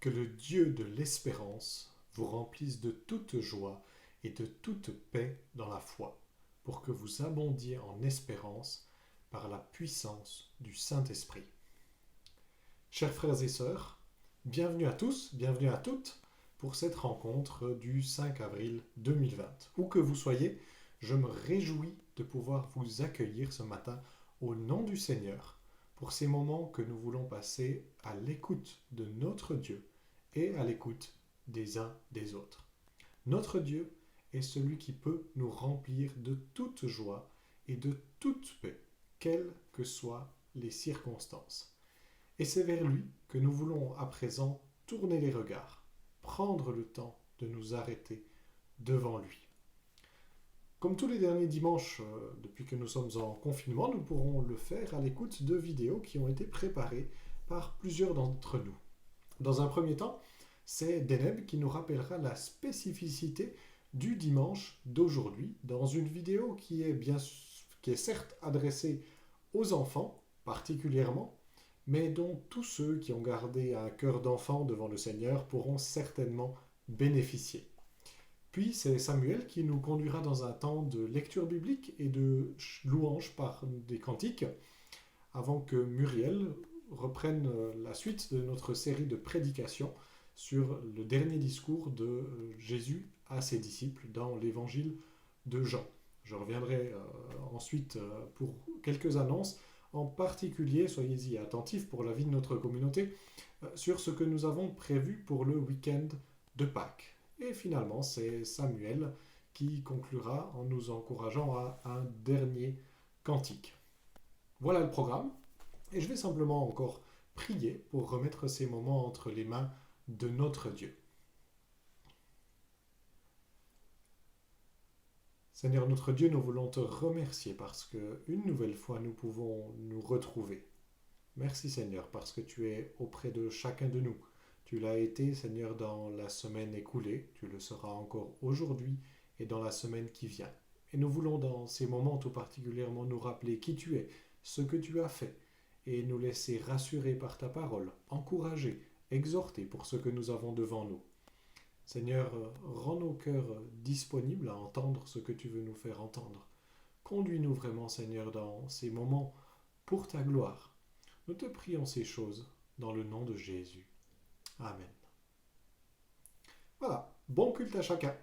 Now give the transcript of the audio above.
Que le Dieu de l'espérance vous remplisse de toute joie et de toute paix dans la foi, pour que vous abondiez en espérance par la puissance du Saint-Esprit. Chers frères et sœurs, bienvenue à tous, bienvenue à toutes pour cette rencontre du 5 avril 2020. Où que vous soyez, je me réjouis de pouvoir vous accueillir ce matin au nom du Seigneur pour ces moments que nous voulons passer à l'écoute de notre Dieu et à l'écoute des uns des autres. Notre Dieu est celui qui peut nous remplir de toute joie et de toute paix, quelles que soient les circonstances. Et c'est vers lui que nous voulons à présent tourner les regards, prendre le temps de nous arrêter devant lui. Comme tous les derniers dimanches, depuis que nous sommes en confinement, nous pourrons le faire à l'écoute de vidéos qui ont été préparées par plusieurs d'entre nous. Dans un premier temps, c'est Deneb qui nous rappellera la spécificité du dimanche d'aujourd'hui dans une vidéo qui est certes adressée aux enfants particulièrement, mais dont tous ceux qui ont gardé un cœur d'enfant devant le Seigneur pourront certainement bénéficier. Puis c'est Samuel qui nous conduira dans un temps de lecture biblique et de louange par des cantiques, avant que Muriel reprenne la suite de notre série de prédications sur le dernier discours de Jésus à ses disciples dans l'évangile de Jean. Je reviendrai ensuite pour quelques annonces, en particulier, soyez-y attentifs pour la vie de notre communauté, sur ce que nous avons prévu pour le week-end de Pâques. Et finalement, c'est Samuel qui conclura en nous encourageant à un dernier cantique. Voilà le programme. Et je vais simplement encore prier pour remettre ces moments entre les mains de notre Dieu. Seigneur notre Dieu, nous voulons te remercier parce que une nouvelle fois nous pouvons nous retrouver. Merci Seigneur parce que tu es auprès de chacun de nous. Tu l'as été Seigneur dans la semaine écoulée, tu le seras encore aujourd'hui et dans la semaine qui vient. Et nous voulons dans ces moments tout particulièrement nous rappeler qui tu es, ce que tu as fait, et nous laisser rassurer par ta parole, encourager, exhorter pour ce que nous avons devant nous. Seigneur, rends nos cœurs disponibles à entendre ce que tu veux nous faire entendre. Conduis-nous vraiment, Seigneur, dans ces moments pour ta gloire. Nous te prions ces choses dans le nom de Jésus. Amen. Voilà, bon culte à chacun.